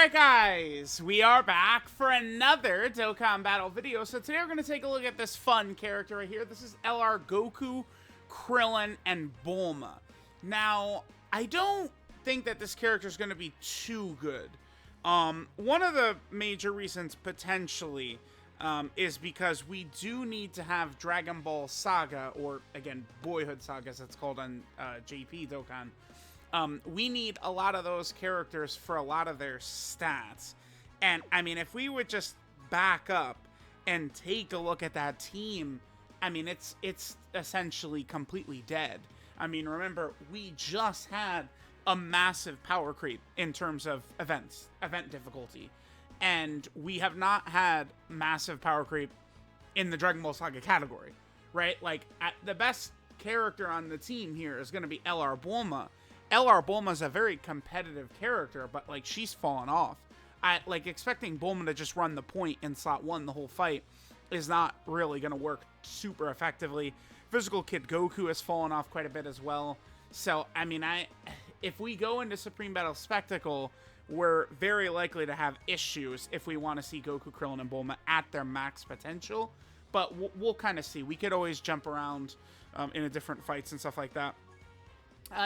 Alright guys, we are back for another Dokkan Battle video. So today we're going to take a look at this fun character right here. This is LR Goku, Krillin, and Bulma. Now, I don't think that this character is going to be too good. One of the major reasons potentially is because we do need to have Dragon Ball Saga, or again, Boyhood Saga as it's called on JP Dokkan. We need a lot of those characters for a lot of their stats. And, I mean, if we would just back up and take a look at that team, I mean, it's essentially completely dead. I mean, remember, we just had a massive power creep in terms of event difficulty. And we have not had massive power creep in the Dragon Ball Saga category, right? Like, the best character on the team here is going to be LR Bulma. LR Bulma is a very competitive character, but, like, she's fallen off. Expecting Bulma to just run the point in slot 1 the whole fight is not really going to work super effectively. Physical Kid Goku has fallen off quite a bit as well. So, I mean, if we go into Supreme Battle Spectacle, we're very likely to have issues if we want to see Goku, Krillin, and Bulma at their max potential. But we'll kind of see. We could always jump around in different fights and stuff like that.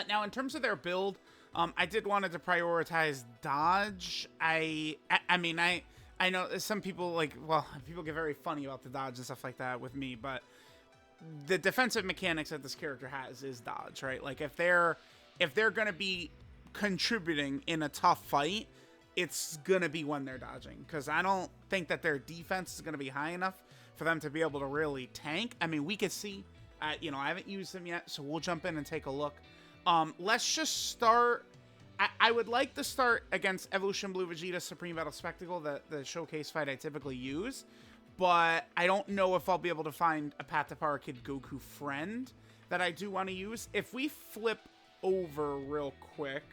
Now, in terms of their build, I did wanted to prioritize dodge. I mean, I know some people people get very funny about the dodge and stuff like that with me, but the defensive mechanics that this character has is dodge, right? Like, if they're going to be contributing in a tough fight, it's going to be when they're dodging, because I don't think that their defense is going to be high enough for them to be able to really tank. I mean, we could see, I haven't used them yet, so we'll jump in and take a look. Let's just start. I would like to start against Evolution Blue Vegeta Supreme Battle Spectacle, the showcase fight I typically use. But I don't know if I'll be able to find a Path to Power Kid Goku friend that I do want to use. If we flip over real quick,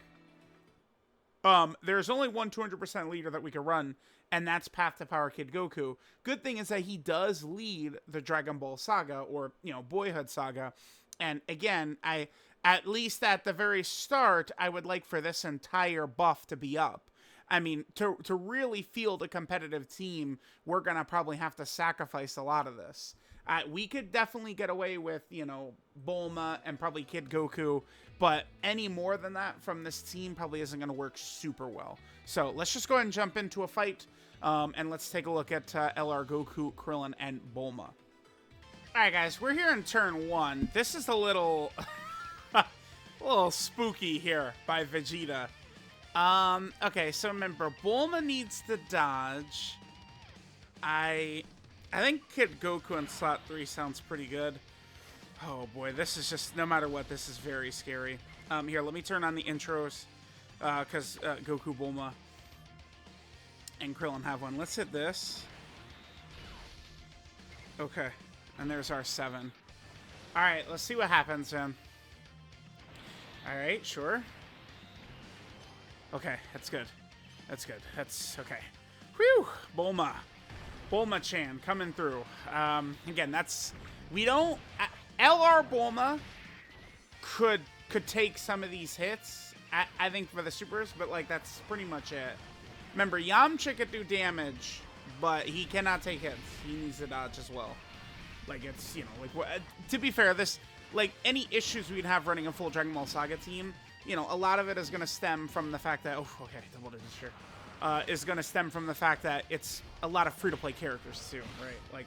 there's only one 200% leader that we can run, and that's Path to Power Kid Goku. Good thing is that he does lead the Dragon Ball Saga, or, Boyhood Saga. And again, at least at the very start, I would like for this entire buff to be up. I mean, to really field a competitive team, we're going to probably have to sacrifice a lot of this. We could definitely get away with, Bulma and probably Kid Goku, but any more than that from this team probably isn't going to work super well. So let's just go ahead and jump into a fight, and let's take a look at LR Goku, Krillin, and Bulma. Alright guys, we're here in turn 1. This is a little spooky here by Vegeta. Okay, so remember, Bulma needs to dodge. I think Kid Goku in slot 3 sounds pretty good. Oh boy, this is just, no matter what, this is very scary. Here, let me turn on the intros, because Goku, Bulma, and Krillin have one. Let's hit this. Okay, and there's our 7. Alright, let's see what happens, then. Alright, sure. Okay, that's good. That's good. That's okay. Whew! Bulma. Bulma-chan coming through. Again, that's... We don't... LR Bulma could take some of these hits, I think, for the supers, but, like, that's pretty much it. Remember, Yamcha could do damage, but he cannot take hits. He needs to dodge as well. Like, it's, to be fair, this... Like, any issues we'd have running a full Dragon Ball Saga team, a lot of it is going to stem from the fact that... Oh, okay, double digits here. Is going to stem from the fact that it's a lot of free-to-play characters, too, right? Like,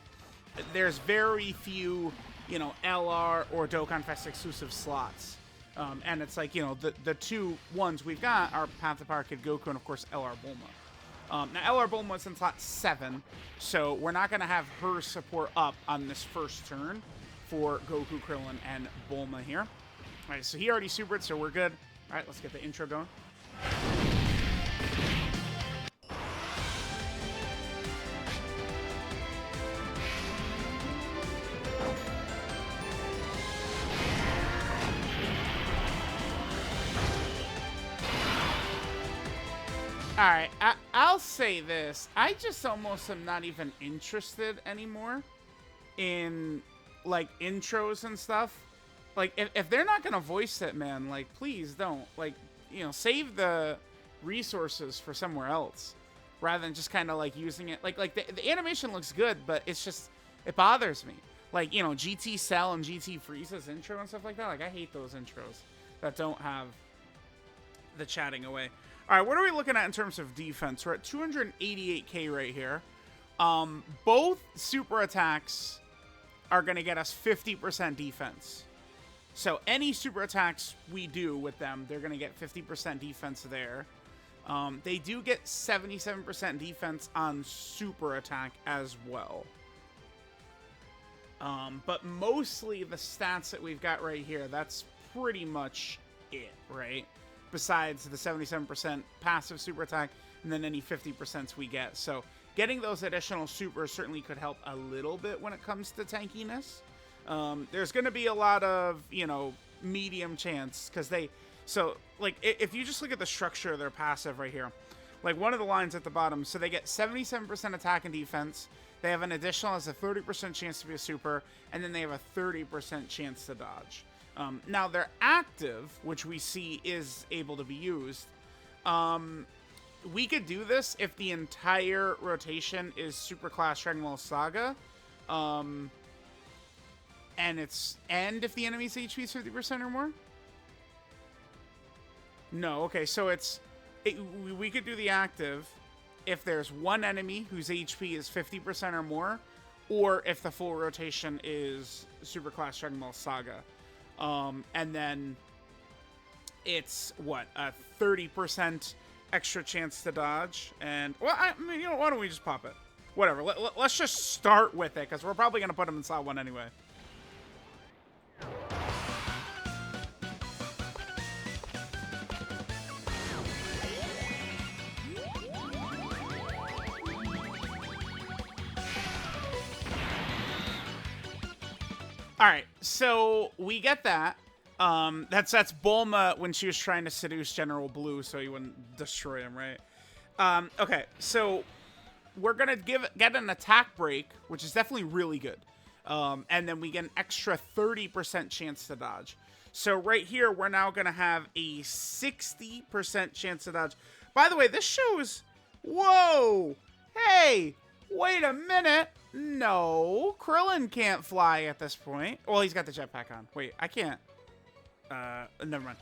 there's very few, LR or Dokkan Fest exclusive slots. And it's like, the two ones we've got are Path to Power Kid Goku and, of course, LR Bulma. Now, LR Bulma is in slot 7, so we're not going to have her support up on this first turn for Goku, Krillin, and Bulma here. All right, so he already supered, so we're good. All right, let's get the intro going. Alright, I'll say this. I just almost am not even interested anymore in, like, intros and stuff. Like, if they're not gonna voice it, man, like, please don't. Like, save the resources for somewhere else, rather than just kind of like using it. Like the animation looks good, but it's just, it bothers me. Like, you know, GT Cell and GT Frieza's intro and stuff like that. Like, I hate those intros that don't have the chatting away. All right, what are we looking at in terms of defense? We're at 288k right here. Both super attacks are going to get us 50% defense. So any super attacks we do with them, they're going to get 50% defense there. They do get 77% defense on super attack as well. But mostly the stats that we've got right here, that's pretty much it, right? Besides the 77% passive super attack and then any 50% we get. So getting those additional supers certainly could help a little bit when it comes to tankiness. There's going to be a lot of, you know, medium chance because they... So, like, if you just look at the structure of their passive right here, like one of the lines at the bottom, so they get 77% attack and defense. They have an additional as a 30% chance to be a super, and then they have a 30% chance to dodge. Now, their active, which we see is able to be used, we could do this if the entire rotation is Superclass Dragon Ball Saga, and if the enemy's HP is 50% or more? No, okay, so we could do the active if there's one enemy whose HP is 50% or more, or if the full rotation is Superclass Dragon Ball Saga. And then it's, what, a 30% extra chance to dodge. And, well, I mean, you know, why don't we just pop it? Whatever, let's just start with it, because we're probably going to put him in slot 1 anyway. All right, so we get that. That's Bulma when she was trying to seduce General Blue so he wouldn't destroy him, right? Okay, so we're gonna get an attack break, which is definitely really good. And then we get an extra 30% chance to dodge. So right here, we're now gonna have a 60% chance to dodge. By the way, this shows... Whoa! Hey! Wait a minute! No, Krillin can't fly at this point. Well, he's got the jetpack on. Wait, I can't. Never mind.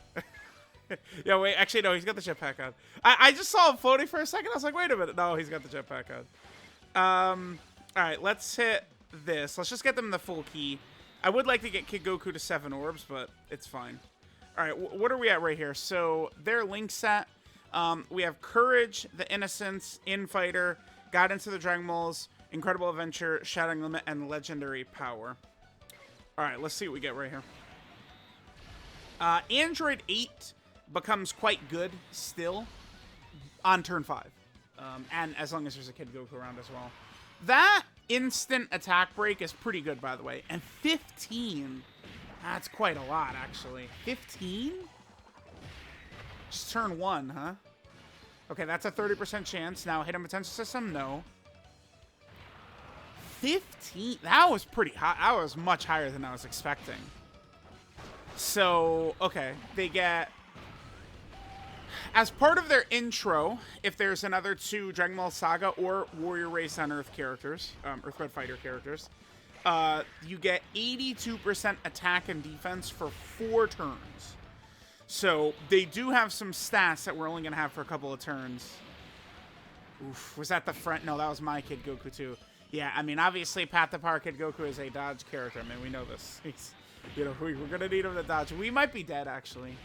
Yeah, wait, actually, no, he's got the jetpack on. I just saw him floating for a second. I was like, wait a minute. No, he's got the jetpack on. All right, let's hit this. Let's just get them the full key. I would like to get Kid Goku to 7 orbs, but it's fine. All right, what are we at right here? So, their link set. We have Courage, the Innocence, Infighter, Guidance of the Dragon Balls, Incredible Adventure, Shattering Limit, and Legendary Power. Alright, let's see what we get right here. Android 8 becomes quite good still on turn 5. And as long as there's a Kid Goku around as well. That instant attack break is pretty good, by the way. And 15, that's quite a lot, actually. 15? Just turn 1, huh? Okay, that's a 30% chance. Now, hit him potential system? No. 15? That was pretty high. That was much higher than I was expecting. So, okay. They get... As part of their intro, if there's another 2 Dragon Ball Saga or Warrior Race on Earth characters, Earthbound Fighter characters, you get 82% attack and defense for 4 turns. So, they do have some stats that we're only going to have for a couple of turns. Oof, was that the front? No, that was my Kid Goku too. Yeah, I mean, obviously, Path to Power Kid Goku is a dodge character. I mean, we know this. He's, you know, we're going to need him to dodge. We might be dead, actually.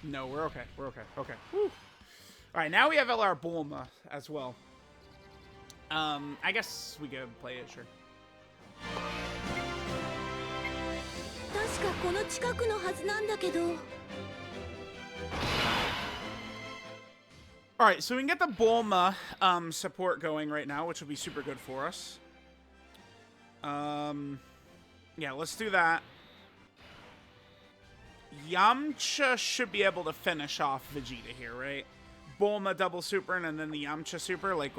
No, we're okay. We're okay. Okay. Whew. All right, now we have LR Bulma as well. I guess we could play it, sure. Alright, so we can get the Bulma support going right now, which will be super good for us. Yeah, let's do that. Yamcha should be able to finish off Vegeta here, right? Bulma double super and then the Yamcha super, like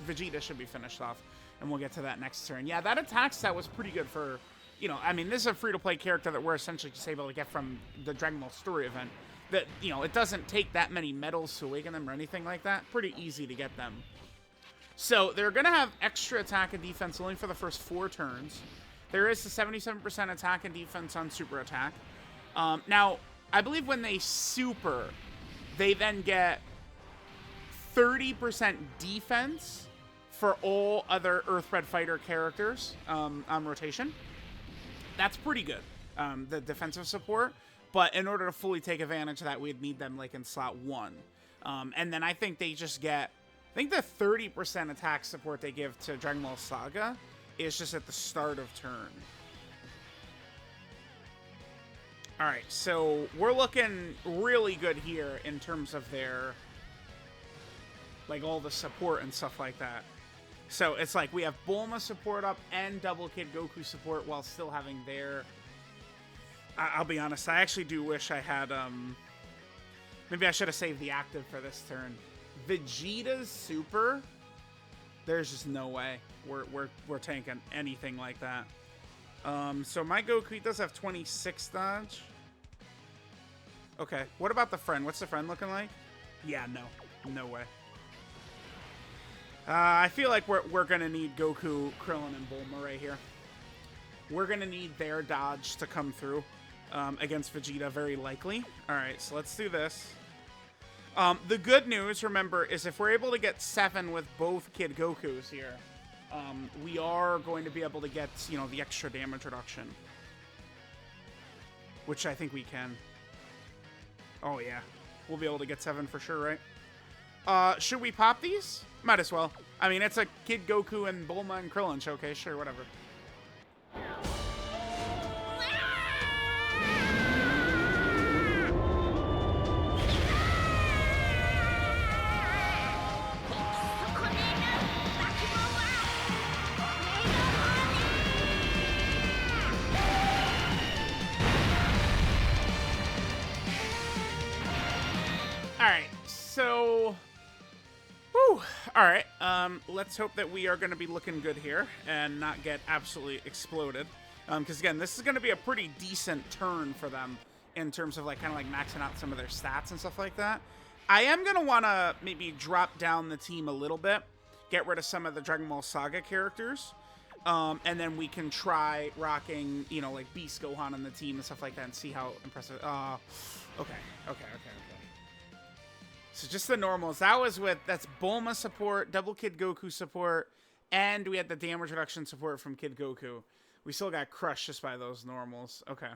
Vegeta should be finished off. And we'll get to that next turn. Yeah, that attack set was pretty good for, you know, I mean, this is a free-to-play character that we're essentially just able to get from the Dragon Ball Story event. that, you know, it doesn't take that many medals to awaken them or anything like that. Pretty easy to get them. So they're going to have extra attack and defense only for the first 4 turns. There is a 77% attack and defense on super attack. Now, I believe when they super, they then get 30% defense for all other Earthbred Fighter characters on rotation. That's pretty good, the defensive support. But in order to fully take advantage of that, we'd need them like in slot 1. And then I think they just get... I think the 30% attack support they give to Dragon Ball Saga is just at the start of turn. Alright, so we're looking really good here in terms of their... like all the support and stuff like that. So it's like we have Bulma support up and Double Kid Goku support while still having their... I'll be honest, I actually do wish I had... maybe I should have saved the active for this turn. Vegeta's super, there's just no way we're tanking anything like that. So my Goku does have 26 dodge. Okay, what about the friend? What's the friend looking like? Yeah, no way. I feel like we're gonna need Goku, Krillin, and Bulma right here. We're gonna need their dodge to come through against Vegeta, very likely. All right, so let's do this. The good news, remember, is if we're able to get 7 with both Kid Gokus here, we are going to be able to get, you know, the extra damage reduction. Which I think we can. Oh, yeah. We'll be able to get 7 for sure, right? Should we pop these? Might as well. I mean, it's a Kid Goku and Bulma and Krillin showcase. Sure, whatever. Alright, so... Whew. Alright, let's hope that we are going to be looking good here and not get absolutely exploded. Because, again, this is going to be a pretty decent turn for them in terms of, like, kind of, like, maxing out some of their stats and stuff like that. I am going to want to maybe drop down the team a little bit, get rid of some of the Dragon Ball Saga characters, and then we can try rocking, you know, like, Beast Gohan on the team and stuff like that and see how impressive... Okay. So just the normals. That was with, that's Bulma support, Double Kid Goku support, and we had the damage reduction support from Kid Goku. We still got crushed just by those normals. Okay.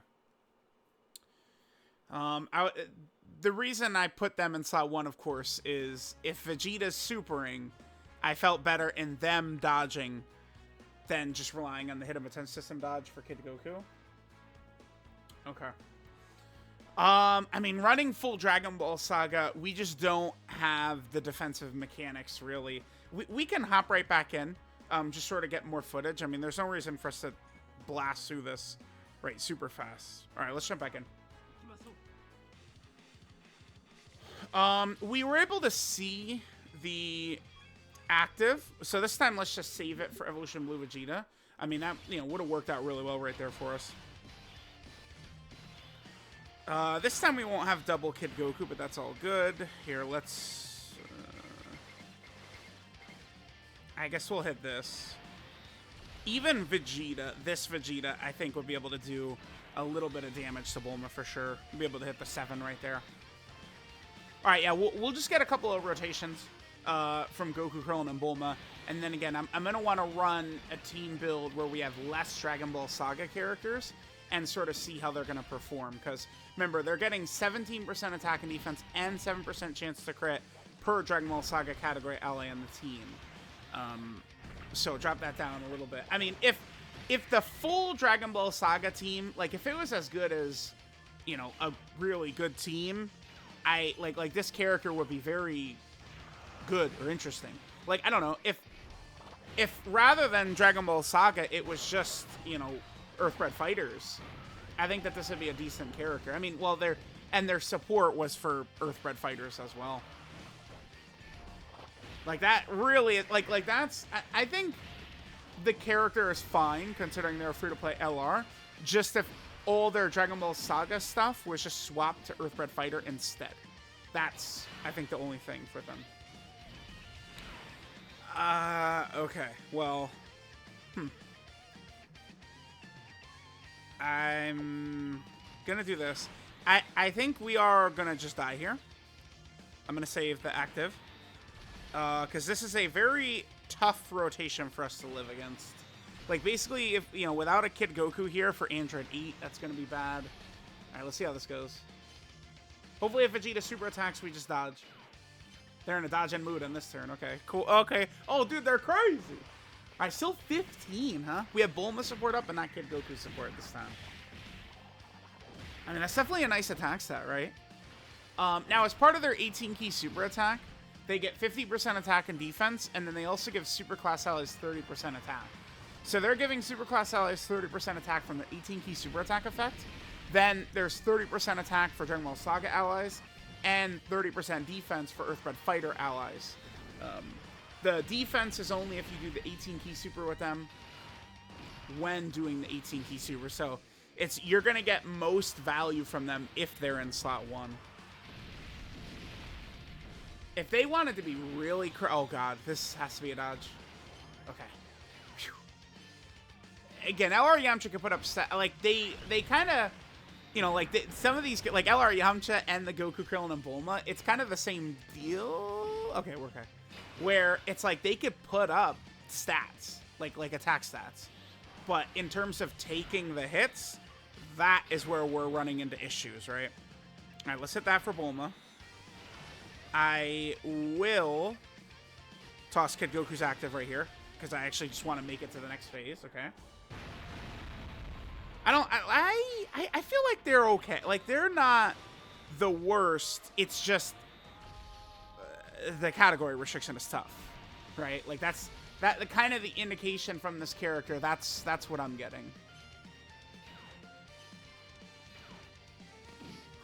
The reason I put them in slot 1, of course, is if Vegeta's supering, I felt better in them dodging than just relying on the Hit-em-a-ten system dodge for Kid Goku. Okay. I mean, running full Dragon Ball Saga, we just don't have the defensive mechanics, really. We can hop right back in, just sort of get more footage. I mean, there's no reason for us to blast through this, right, super fast. All right, let's jump back in. We were able to see the active, so this time let's just save it for Evolution Blue Vegeta. I mean, that, you know, would have worked out really well right there for us. This time we won't have Double Kid Goku, but that's all good. Here, let's... I guess we'll hit this. Even Vegeta, this Vegeta, I think would be able to do a little bit of damage to Bulma for sure. We'll be able to hit the 7 right there. Alright, yeah, we'll just get a couple of rotations from Goku, Krillin, and Bulma. And then again, I'm going to want to run a team build where we have less Dragon Ball Saga characters and sort of see how they're going to perform. Because, remember, they're getting 17% attack and defense and 7% chance to crit per Dragon Ball Saga category ally on the team. So drop that down a little bit. I mean, if the full Dragon Ball Saga team, like, if it was as good as, you know, a really good team, I, like this character would be very good or interesting. Like, I don't know, if rather than Dragon Ball Saga, it was just, you know, Earthbred Fighters, I think that this would be a decent character. I mean, well, their support was for Earthbred Fighters as well. Like, that really, like that's, I think the character is fine, considering they're a free-to-play LR, just if all their Dragon Ball Saga stuff was just swapped to Earthbred Fighter instead. That's, I think, the only thing for them. Okay. Well, I'm gonna do this. I think we are gonna just die here. I'm gonna save the active. Because this is a very tough rotation for us to live against. Like, basically, if, you know, without a Kid Goku here for Android 8, that's gonna be bad. Alright, let's see how this goes. Hopefully if Vegeta super attacks, we just dodge. They're in a dodge-in mood in this turn. Okay, cool. Okay. Oh, dude, they're crazy. Alright, still 15, huh? We have Bulma support up and not Kid Goku support this time. I mean, that's definitely a nice attack stat, right? Now, as part of their 18-key super attack, they get 50% attack and defense, and then they also give super class allies 30% attack. So they're giving super class allies 30% attack from the 18-key super attack effect. Then there's 30% attack for Dragon Ball Saga allies, and 30% defense for Earthbred Fighter allies. The defense is only if you do the 18-key super with them when doing the 18-key super. So you're going to get most value from them if they're in slot 1. If they wanted to be really... Oh, God. This has to be a dodge. Okay. Whew. Again, LR Yamcha could put up... Like, they kind of... You know, like, some of these... Like, LR Yamcha and the Goku, Krillin, and Bulma, it's kind of the same deal. Okay, we're okay. Where it's like they could put up stats. Like attack stats. But in terms of taking the hits, that is where we're running into issues, right? All right, let's hit that for Bulma. I will toss Kid Goku's active right here because I actually just want to make it to the next phase. Okay. I feel like they're okay. Like, they're not the worst. It's just the category restriction is tough, right? Like, that's the kind of the indication from this character. That's what I'm getting.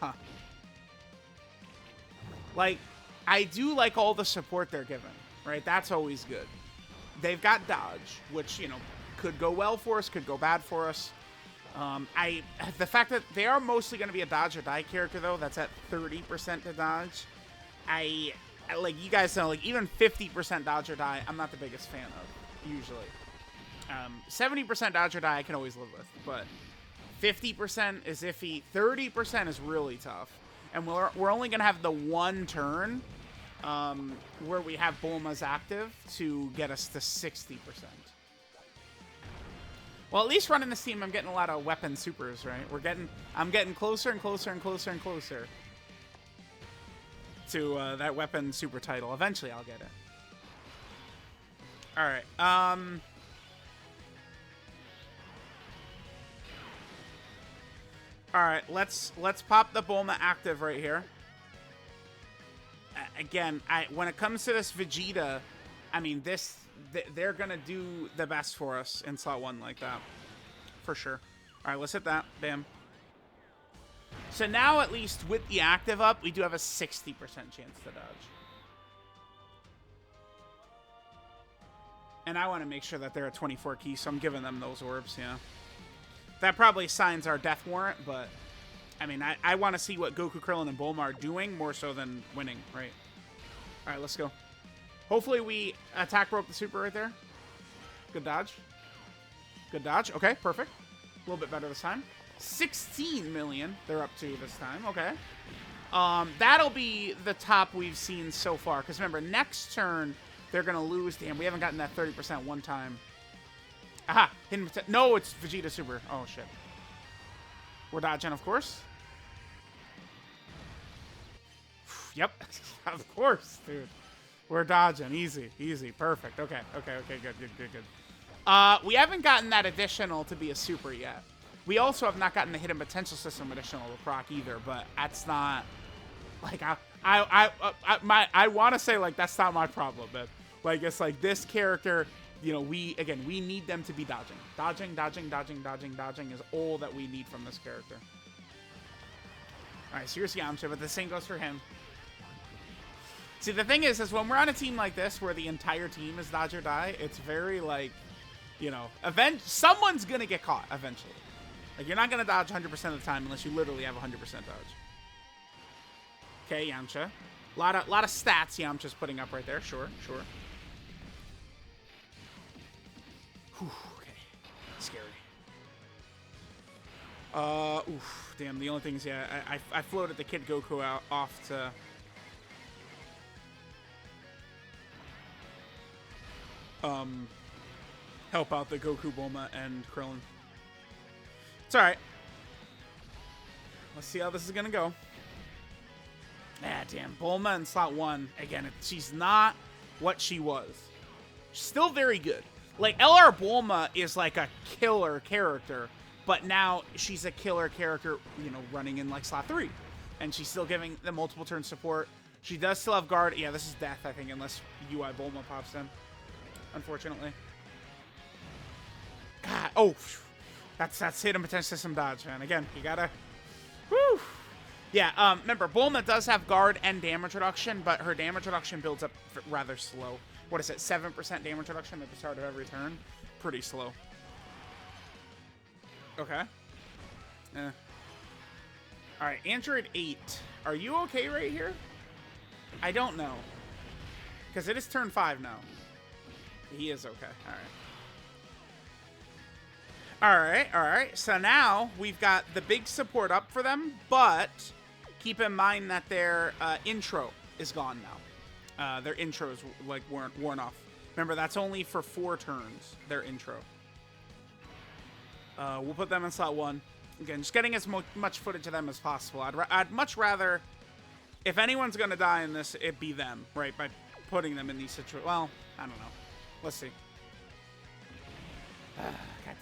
Huh. Like, I do like all the support they're given, right? That's always good. They've got dodge, which, you know, could go well for us, could go bad for us. The fact that they are mostly going to be a dodge or die character, though, that's at 30% to dodge. Like, you guys know, like, even 50% dodge or die, I'm not the biggest fan of, usually. 70% dodge or die, I can always live with, but 50% is iffy. 30% is really tough. And we're only going to have the one turn where we have Bulma's active to get us to 60%. Well, at least running this team, I'm getting a lot of weapon supers, right? I'm getting closer and closer and closer and closer to that weapon super title. Eventually, I'll get it. All right. All right. Let's pop the Bulma active right here. Again, when it comes to this Vegeta, I mean, they're going to do the best for us in slot 1 like that. For sure. All right, let's hit that. Bam. So now, at least with the active up, we do have a 60% chance to dodge. And I want to make sure that they're at 24 keys, so I'm giving them those orbs, yeah. That probably signs our death warrant, but... I mean, I want to see what Goku, Krillin, and Bulma are doing more so than winning, right? All right, let's go. Hopefully we attack rope the super right there. Good dodge. Good dodge. Okay, perfect. A little bit better this time. 16 million they're up to this time. Okay. That'll be the top we've seen so far. Because remember, next turn, they're going to lose. Damn, we haven't gotten that 30% one time. Aha! No, it's Vegeta Super. Oh, shit. We're dodging, of course. Yep. Of course, dude. We're dodging. Easy. Easy. Perfect. Okay. Okay. Okay. Good. Good. Good. Good. We haven't gotten that additional to be a super yet. We also have not gotten the hidden potential system additional to proc either, but that's not... Like, I want to say, like, that's not my problem, but, like, it's like this character... You know, we need them to be dodging. Dodging, dodging, dodging, dodging, dodging is all that we need from this character. Alright, so here's Yamcha, but the same goes for him. See, the thing is when we're on a team like this, where the entire team is dodge or die, it's very, like, you know, someone's gonna get caught, eventually. Like, you're not going to dodge 100% of the time unless you literally have 100% dodge. Okay, Yamcha. Lot of stats Yamcha's putting up right there. Sure. Whew, okay. Scary. Oof. Damn, the only thing is, yeah, I floated the Kid Goku off to... help out the Goku, Bulma, and Krillin. It's alright. Let's see how this is gonna go. Ah, damn. Bulma in slot 1. Again, she's not what she was. She's still very good. Like, LR Bulma is like a killer character, but now she's a killer character, you know, running in like slot 3. And she's still giving the multiple turn support. She does still have guard. Yeah, this is death, I think, unless UI Bulma pops in. Unfortunately. God, oh, that's hidden potential system dodge, man. Again, you gotta, whew. Yeah, remember, Bulma does have guard and damage reduction, but her damage reduction builds up rather slow. What is it, 7% damage reduction at the start of every turn? Pretty slow. Okay. Alright, Android 8. Are you okay right here? I don't know. Because it is turn 5 now. He is okay. Alright. So now we've got the big support up for them, but keep in mind that their intro is gone now. Their intro is like worn off. Remember, that's only for 4 turns, their intro. We'll put them in slot 1. Again, just getting as much footage of them as possible. I'd much rather, if anyone's going to die in this, it be them, right? By putting them in these situations. Well, I don't know. Let's see. God damn it.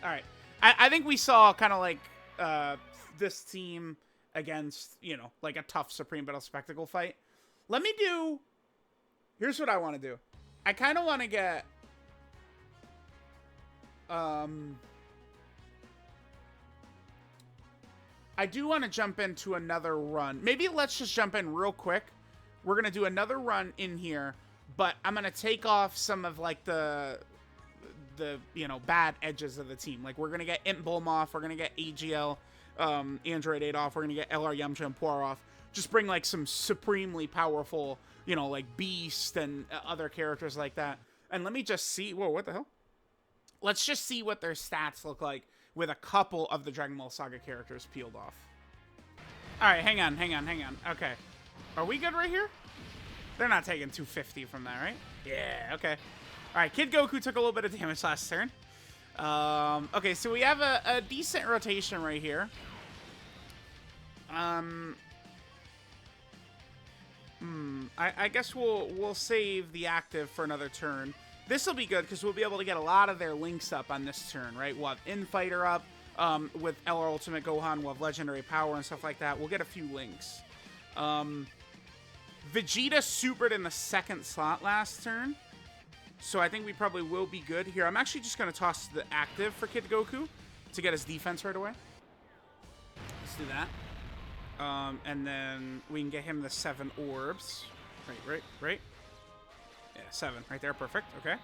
All right. I think we saw kind of like this team against, you know, like a tough Supreme Battle Spectacle fight. Let me do... Here's what I want to do. I kind of want to get... I do want to jump into another run. Maybe let's just jump in real quick. We're going to do another run in here, but I'm going to take off some of, like, the you know, bad edges of the team. Like, we're going to get Imp Bulma off. We're going to get AGL, Android 8 off. We're going to get LR Yamcha and Poir off. Just bring, like, some supremely powerful, you know, like, Beast and other characters like that. And let me just see. Whoa, what the hell? Let's just see what their stats look like with a couple of the Dragon Ball Saga characters peeled off. All right, hang on. Okay. Are we good right here? They're not taking 250 from that, right? Yeah, okay. All right, Kid Goku took a little bit of damage last turn. Okay, so we have a decent rotation right here. I guess we'll save the active for another turn. This will be good because we'll be able to get a lot of their links up on this turn, right? We'll have Infighter up with LR Ultimate Gohan. We'll have Legendary Power and stuff like that. We'll get a few links. Vegeta supered in the second slot last turn, so I think we probably will be good here. I'm actually just going to toss the active for Kid Goku to get his defense right away. Let's do that. And then we can get him the 7 orbs. Right. Yeah, 7 right there. Perfect. Okay.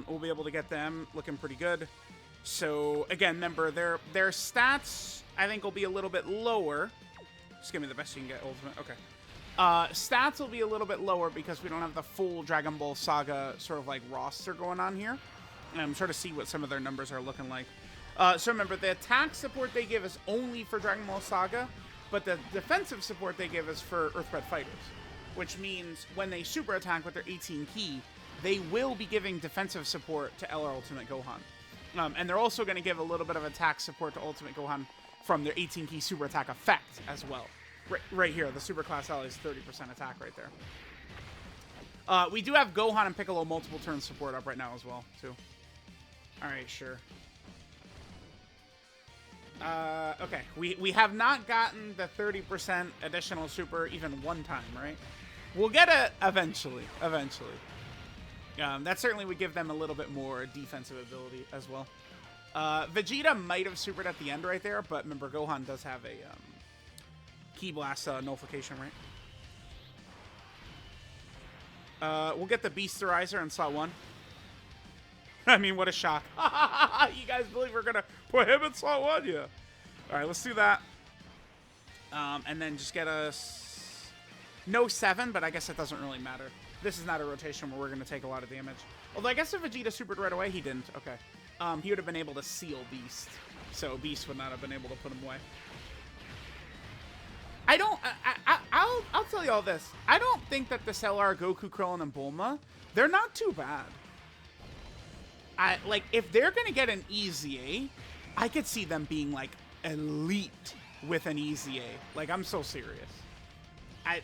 We'll be able to get them looking pretty good. So, again, remember, their stats, I think, will be a little bit lower. Just give me the best you can get, Ultimate. Okay. Stats will be a little bit lower because we don't have the full Dragon Ball Saga sort of, like, roster going on here. And I'm trying to see what some of their numbers are looking like. So, remember, the attack support they give is only for Dragon Ball Saga, but the defensive support they give is for Earthbred Fighters. Which means when they super attack with their 18 key, they will be giving defensive support to LR Ultimate Gohan. And they're also going to give a little bit of attack support to Ultimate Gohan from their 18 key super attack effect as well. Right here, the super class ally is 30% attack right there. We do have Gohan and Piccolo multiple turn support up right now as well, too. Alright, sure. Okay, we have not gotten the 30% additional super even one time, right? We'll get it eventually. That certainly would give them a little bit more defensive ability as well. Vegeta might have supered at the end right there, but remember, Gohan does have a Ki Blast nullification, right? We'll get the Beasterizer in slot 1. I mean, what a shock. You guys believe we're going to prohibit slot 1? Yeah. All right, let's do that. And then just get us... No 7, but I guess it doesn't really matter. This is not a rotation where we're going to take a lot of damage. Although I guess if Vegeta supered right away, he didn't. Okay. He would have been able to seal Beast. So Beast would not have been able to put him away. I don't... I'll tell you all this. I don't think that this LR, Goku, Krillin, and Bulma, they're not too bad. Like, if they're going to get an easy A, I could see them being, like, elite with an easy A. Like, I'm so serious.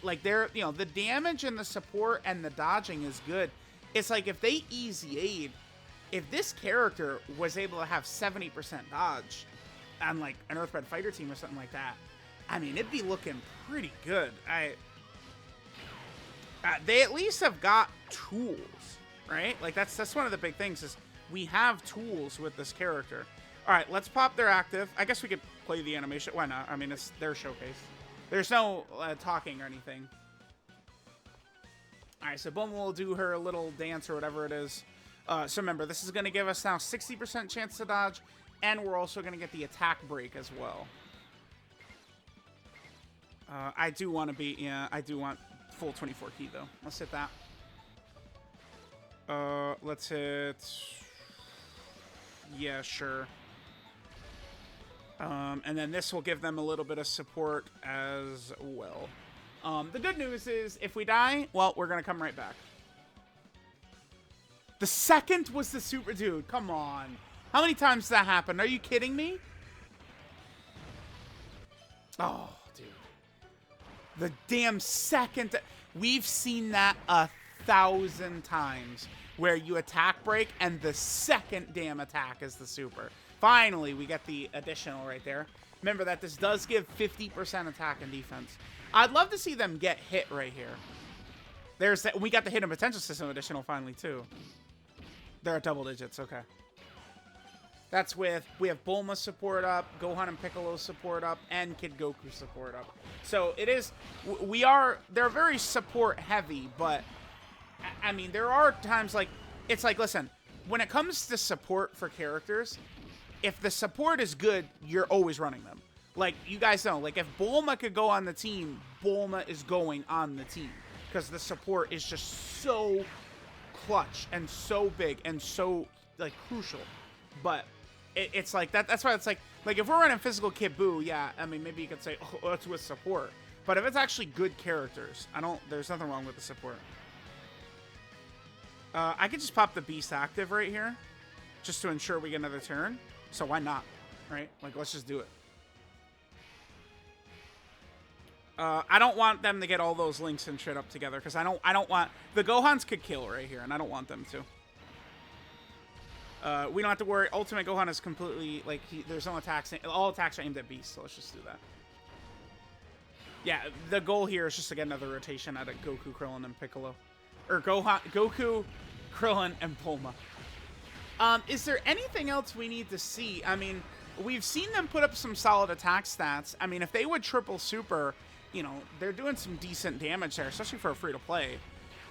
Like, they're, you know, the damage and the support and the dodging is good. It's like, if they easy A'd, if this character was able to have 70% dodge on, like, an Earthbred fighter team or something like that, I mean, it'd be looking pretty good. They at least have got tools, right? Like, that's one of the big things is we have tools with this character. All right, let's pop their active. I guess we could play the animation. Why not? I mean, it's their showcase. There's no talking or anything. All right, so Bulma will do her little dance or whatever it is. So remember, this is going to give us now 60% chance to dodge, and we're also going to get the attack break as well. I do want to be, yeah, I do want full 24 key, though. Let's hit that. Let's hit... Yeah, sure. And then this will give them a little bit of support as well. The good news is, if we die, well, we're going to come right back. The second was the super dude. Come on. How many times did that happen? Are you kidding me? Oh, dude. The damn second. We've seen that 1,000 times. Where you attack break and the second damn attack is the super. Finally, we get the additional right there. Remember that this does give 50% attack and defense. I'd love to see them get hit right here. There's that. We got the hidden potential system additional finally too. They're at double digits. Okay. That's with, we have Bulma support up, Gohan and Piccolo support up, and Kid Goku support up. So it is, they're very support heavy, but I mean, there are times like, it's like, listen, when it comes to support for characters, if the support is good, you're always running them. Like, you guys know, like, if Bulma could go on the team, Bulma is going on the team. Because the support is just so clutch and so big and so, like, crucial. But it's like, that's why it's like, if we're running physical Kid Buu, yeah, I mean, maybe you could say, oh, it's with support. But if it's actually good characters, there's nothing wrong with the support. I could just pop the Beast active right here, just to ensure we get another turn. So why not, right? Like, let's just do it. I don't want them to get all those links and shit up together, because I don't want... The Gohans could kill right here, and I don't want them to. We don't have to worry. Ultimate Gohan is completely, like, there's no attacks. All attacks are aimed at Beast, so let's just do that. Yeah, the goal here is just to get another rotation out of Goku, Krillin, and Piccolo. Or Goku, Krillin, and Bulma. Is there anything else we need to see? I mean, we've seen them put up some solid attack stats. I mean, if they would triple super, you know, they're doing some decent damage there, especially for a free-to-play.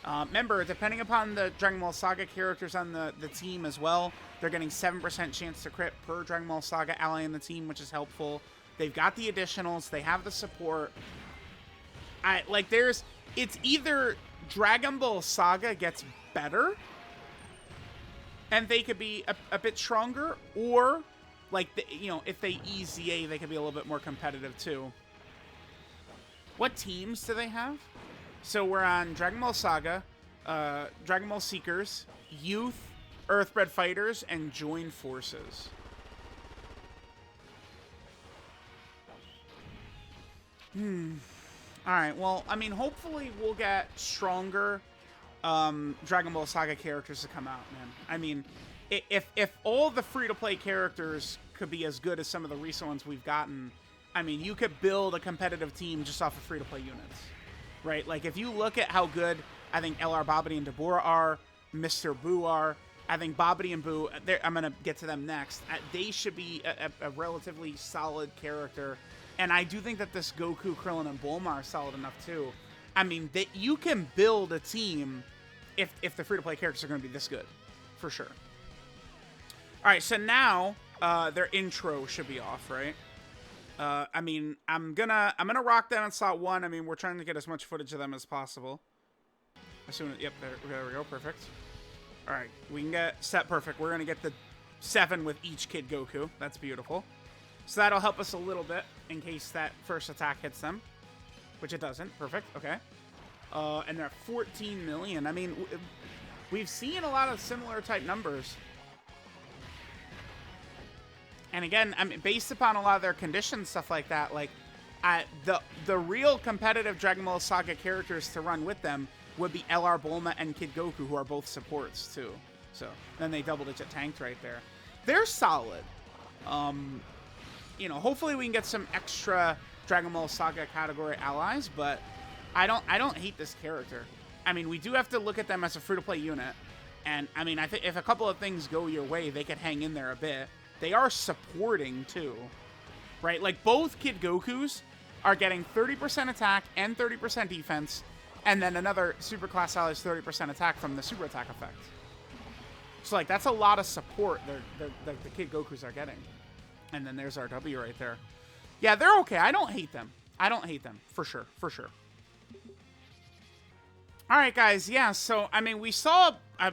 Remember, depending upon the Dragon Ball Saga characters on the team as well, they're getting 7% chance to crit per Dragon Ball Saga ally in the team, which is helpful. They've got the additionals. They have the support. It's either Dragon Ball Saga gets better and they could be a bit stronger, or like, you know, if they easy A, they could be a little bit more competitive too. What teams do they have? So we're on Dragon Ball Saga, Dragon Ball Seekers, Youth, Earthbred Fighters, and Join Forces. Alright, well, I mean, hopefully we'll get stronger Dragon Ball Saga characters to come out, man. I mean, if all the free-to-play characters could be as good as some of the recent ones we've gotten, I mean, you could build a competitive team just off of free-to-play units, right? Like, if you look at how good I think LR Babidi and Dabura are, Mr. Buu are, I think Babidi and Buu, I'm going to get to them next, they should be a relatively solid character. And I do think that this Goku, Krillin, and Bulma are solid enough, too. I mean, you can build a team if the free-to-play characters are going to be this good, for sure. All right, so now their intro should be off, right? I mean, I'm gonna rock them in slot 1. I mean, we're trying to get as much footage of them as possible. As soon as, yep, there we go, perfect. All right, we can get set perfect. We're gonna get the 7 with each Kid Goku. That's beautiful. So that'll help us a little bit in case that first attack hits them, which it doesn't. Perfect. Okay. And they're at 14 million. I mean, we've seen a lot of similar type numbers. And again, I mean, based upon a lot of their conditions, stuff like that, like the real competitive Dragon Ball Saga characters to run with them would be LR Bulma and Kid Goku, who are both supports too. So then they double-digit tanked right there. They're solid. You know, hopefully we can get some extra Dragon Ball Saga category allies, but I don't hate this character. I mean, we do have to look at them as a free-to-play unit, and I mean, I think if a couple of things go your way, they could hang in there a bit. They are supporting too, right? Like both Kid Gokus are getting 30% attack and 30% defense, and then another superclass ally's 30% attack from the super attack effect. So like that's a lot of support the Kid Gokus are getting. And then there's our W right there. Yeah, they're okay. I don't hate them. I don't hate them for sure, for sure. All right, guys. Yeah, so I mean, we saw, I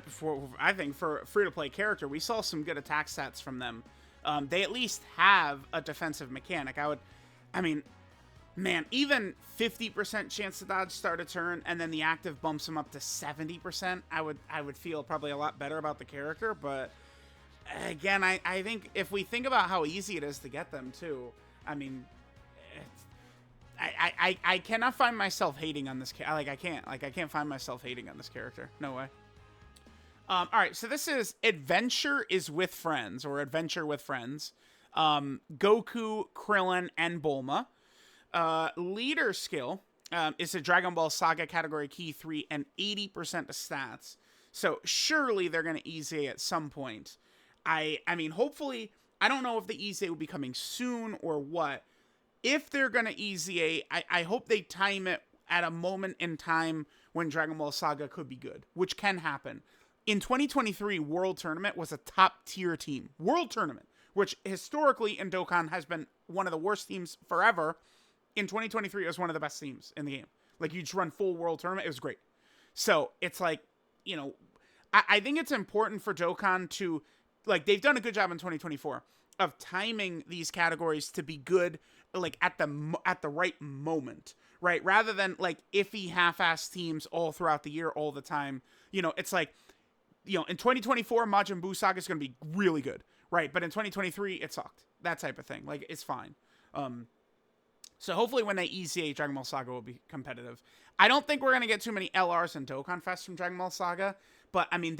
think for a free-to-play character, we saw some good attack stats from them. They at least have a defensive mechanic. I mean, man, even 50% chance to dodge start a turn, and then the active bumps them up to 70%. I would feel probably a lot better about the character, but again, I think if we think about how easy it is to get them too, I mean, I cannot find myself hating on this. I can't find myself hating on this character. No way. All right, so this is Adventure is with Friends, or Adventure with Friends. Goku, Krillin, and Bulma. Leader skill is a Dragon Ball Saga category key 3 and 80% of stats. So surely they're going to EZA at some point. I mean, hopefully, I don't know if the EZA will be coming soon or what. If they're going to EZA, I hope they time it at a moment in time when Dragon Ball Saga could be good, which can happen. In 2023, World Tournament was a top-tier team. World Tournament, which historically in Dokkan has been one of the worst teams forever. In 2023, it was one of the best teams in the game. Like, you just run full World Tournament. It was great. So, it's like, you know, I think it's important for Dokkan to, like, they've done a good job in 2024 of timing these categories to be good, like, at the right moment, right? Rather than, like, iffy, half-assed teams all throughout the year, all the time. You know, it's like, you know, in 2024, Majin Buu Saga is going to be really good, right? But in 2023, it sucked. That type of thing. Like, it's fine. So hopefully when they EZA, Dragon Ball Saga will be competitive. I don't think we're going to get too many LRs and Dokkan Fest from Dragon Ball Saga, but I mean,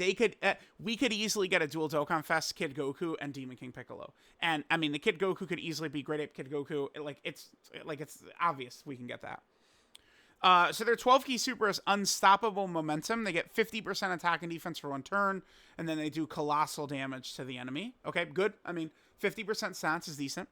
we could easily get a dual Dokkan Fest, Kid Goku and Demon King Piccolo. And I mean, the Kid Goku could easily be great at Kid Goku. It's obvious we can get that. So their 12 key super is Unstoppable Momentum. They get 50% attack and defense for one turn, and then they do colossal damage to the enemy. Okay, good. I mean, 50% stats is decent.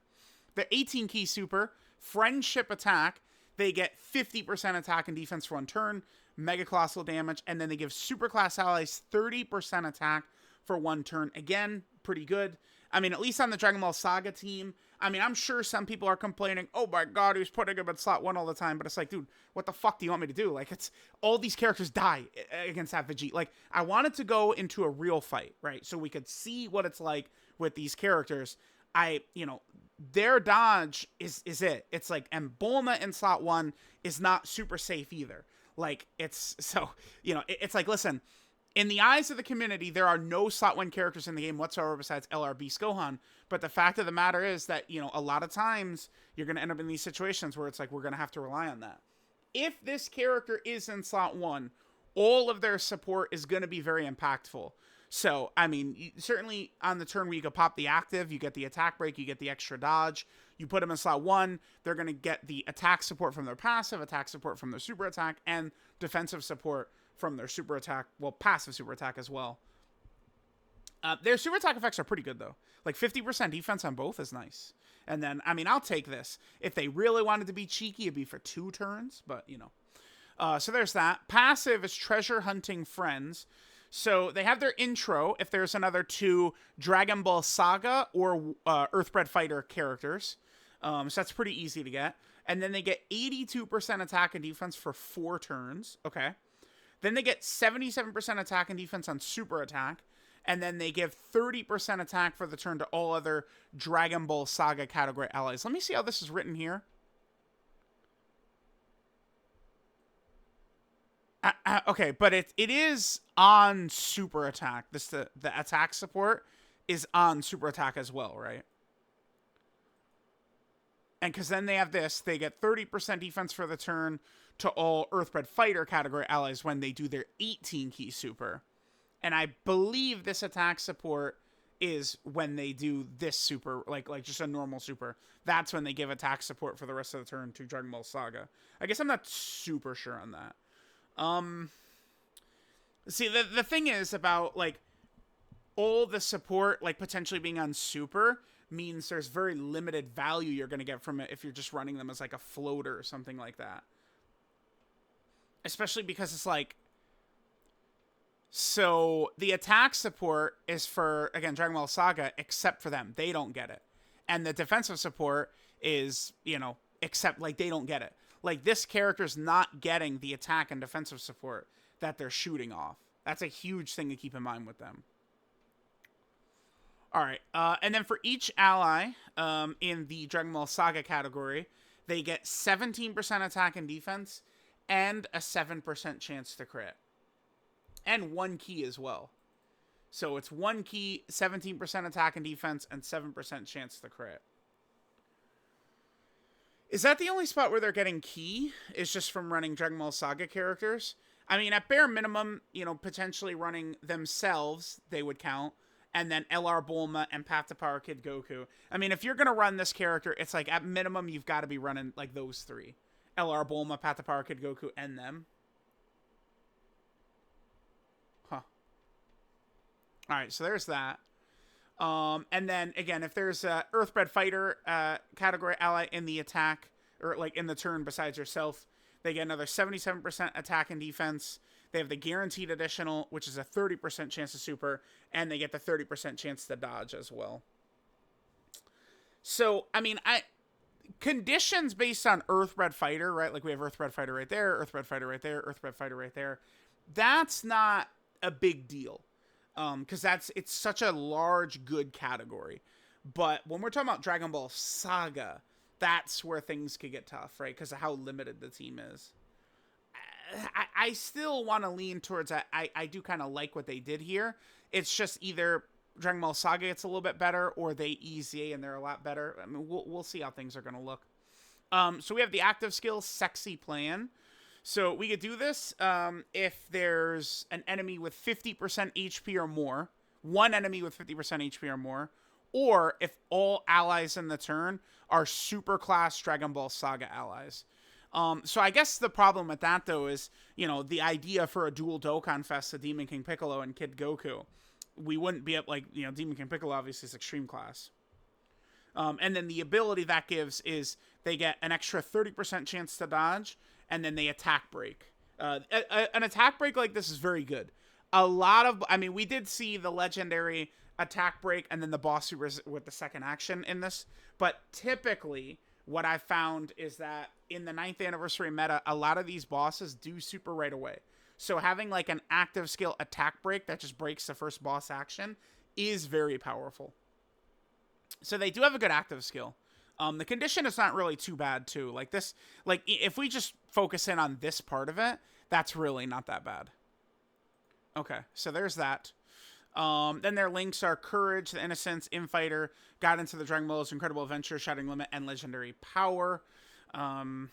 Their 18 key super, Friendship Attack. They get 50% attack and defense for one turn, mega colossal damage, and then they give superclass allies 30% attack for one turn. Again, pretty good. I mean, at least on the Dragon Ball Saga team, I mean, I'm sure some people are complaining, oh my god, he's putting him in slot 1 all the time, but it's like, dude, what the fuck do you want me to do? Like, it's, all these characters die against that Vegeta. Like, I wanted to go into a real fight, right? So we could see what it's like with these characters. You know, their dodge is it. It's like, and Bulma in slot 1 is not super safe either. Like, it's, so, you know, it's like, listen, in the eyes of the community, there are no slot 1 characters in the game whatsoever besides LR Beast Gohan. But the fact of the matter is that, you know, a lot of times you're going to end up in these situations where it's like, we're going to have to rely on that. If this character is in slot 1, all of their support is going to be very impactful. So, I mean, certainly on the turn where you could pop the active, you get the attack break, you get the extra dodge. You put them in slot 1, they're going to get the attack support from their passive, attack support from their super attack, and defensive support from their super attack, well, passive super attack as well. Their super attack effects are pretty good, though. Like, 50% defense on both is nice. And then, I mean, I'll take this. If they really wanted to be cheeky, it'd be for 2 turns, but, you know. So there's that. Passive is Treasure Hunting Friends. So they have their intro if there's another 2 Dragon Ball Saga or Earthbred Fighter characters. So that's pretty easy to get. And then they get 82% attack and defense for 4 turns. Okay. Then they get 77% attack and defense on super attack. And then they give 30% attack for the turn to all other Dragon Ball Saga category allies. Let me see how this is written here. Okay, but it is on super attack. The attack support is on super attack as well, right? And because then they have this, they get 30% defense for the turn to all Earthbred Fighter category allies when they do their 18 key super. And I believe this attack support is when they do this super, like just a normal super. That's when they give attack support for the rest of the turn to Dragon Ball Saga. I guess I'm not super sure on that. See, the thing is about, like, all the support, like, potentially being on super means there's very limited value you're going to get from it if you're just running them as, like, a floater or something like that. Especially because it's, like, so the attack support is for, again, Dragon Ball Saga, except for them. They don't get it. And the defensive support is, you know, except, like, they don't get it. Like, this character's not getting the attack and defensive support that they're shooting off. That's a huge thing to keep in mind with them. All right. And then for each ally in the Dragon Ball Saga category, they get 17% attack and defense and a 7% chance to crit. And 1 key as well. So it's 1 key, 17% attack and defense, and 7% chance to crit. Is that the only spot where they're getting key? Is just from running Dragon Ball Saga characters? I mean, at bare minimum, you know, potentially running themselves, they would count. And then LR Bulma and Path to Power Kid Goku. I mean, if you're going to run this character, it's like, at minimum, you've got to be running, like, those 3. LR Bulma, Path to Power Kid Goku, and them. Huh. Alright, so there's that. And then, again, if there's a Earthbred Fighter category ally in the attack, or, like, in the turn besides yourself, they get another 77% attack and defense. They have the guaranteed additional, which is a 30% chance to super, and they get the 30% chance to dodge as well. So, I mean, conditions based on Earthbred Fighter, right? Like, we have Earthbred Fighter right there, Earthbred Fighter right there, Earthbred Fighter right there. That's not a big deal. Because it's such a large, good category. But when we're talking about Dragon Ball Saga, that's where things could get tough, right? Because of how limited the team is. I still want to lean towards that. I do kind of like what they did here. It's just either Dragon Ball Saga gets a little bit better, or they easy and they're a lot better. I mean, we'll see how things are going to look. So we have the active skill, Sexy Plan. So we could do this if there's an enemy with 50% HP or more, one enemy with 50% HP or more, or if all allies in the turn are super class Dragon Ball Saga allies. So I guess the problem with that, though, is, you know, the idea for a dual Dokkan Fest of Demon King Piccolo and Kid Goku. We wouldn't be up, like, you know, Demon King Piccolo obviously is extreme class. And then the ability that gives is they get an extra 30% chance to dodge, and then they attack break. An attack break like this is very good. I mean, we did see the legendary attack break and then the boss supers with the second action in this, but typically what I found is that in the 9th anniversary meta, a lot of these bosses do super right away. So having, like, an active skill attack break that just breaks the first boss action is very powerful. So they do have a good active skill. The condition is not really too bad, too. Like, this, like, if we just focus in on this part of it, that's really not that bad. Okay, so there's that. Then their links are Courage, The Innocence, Infighter, Got Into the Dragon Ball's Incredible Adventure, Shattering Limit, and Legendary Power. And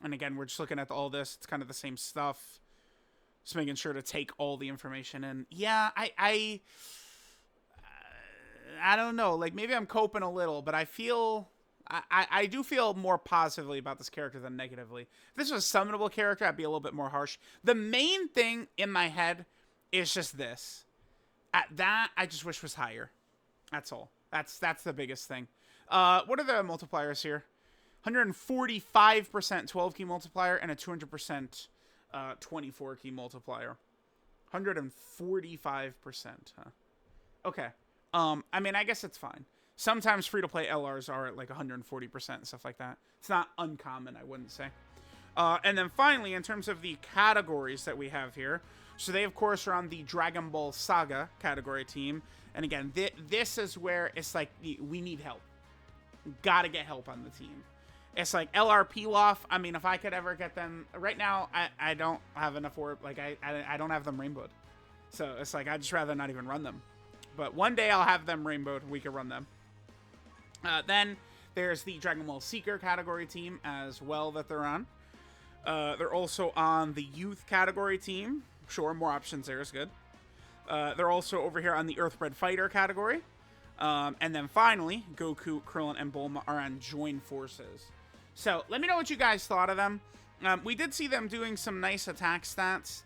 again, we're just looking at all this. It's kind of the same stuff. Just making sure to take all the information in. Yeah, I don't know. Like, maybe I'm coping a little, but I feel... I do feel more positively about this character than negatively. If this was a summonable character, I'd be a little bit more harsh. The main thing in my head is just this. That, I just wish was higher. That's all. That's the biggest thing. What are the multipliers here? 145% 12 key multiplier and a 200% 24 key multiplier. 145%, huh? Okay. I mean, I guess it's fine. Sometimes free-to-play LRs are at like 140% and stuff like that. It's not uncommon, I wouldn't say. And then finally, in terms of the categories that we have here, so they, of course, are on the Dragon Ball Saga category team. And again, this is where it's like, we need help. Gotta get help on the team. It's like LRP Loft. I mean, if I could ever get them... Right now, I don't have enough work. Like, I don't have them rainbowed. So it's like, I'd just rather not even run them. But one day I'll have them rainbowed and we can run them. Then there's the Dragon Ball Seeker category team as well that they're on. They're also on the Youth category team. Sure, more options there is good. They're also over here on the Earthbred Fighter category. And then finally, Goku, Krillin, and Bulma are on Join Forces. So let me know what you guys thought of them. We did see them doing some nice attack stats.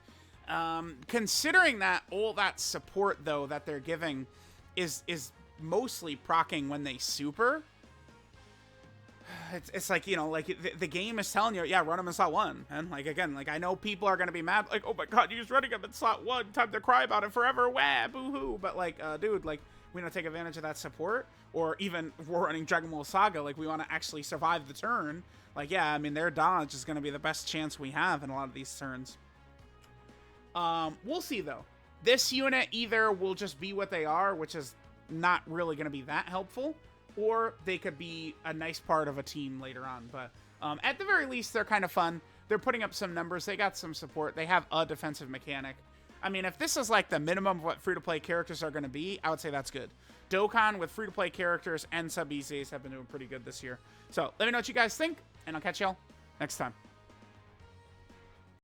Considering that all that support, though, that they're giving is mostly proccing when they super, it's like, you know, like the game is telling you, yeah, run them in slot 1. And like, again, like, I know people are going to be mad, like, oh my god, you're just running them in slot 1, time to cry about it forever, wah, boo-hoo. But like, dude, like, we want to take advantage of that support, or even if we're running Dragon Ball Saga, like, we want to actually survive the turn. Like, yeah, I mean, their dodge is going to be the best chance we have in a lot of these turns. We'll see, though. This unit either will just be what they are, which is not really going to be that helpful, or they could be a nice part of a team later on. But at the very least, they're kind of fun. They're putting up some numbers. They got some support. They have a defensive mechanic. I mean, if this is like the minimum of what free-to-play characters are going to be, I would say that's good. Dokkan with free-to-play characters and sub-EZs have been doing pretty good this year. So let me know what you guys think, and I'll catch y'all next time.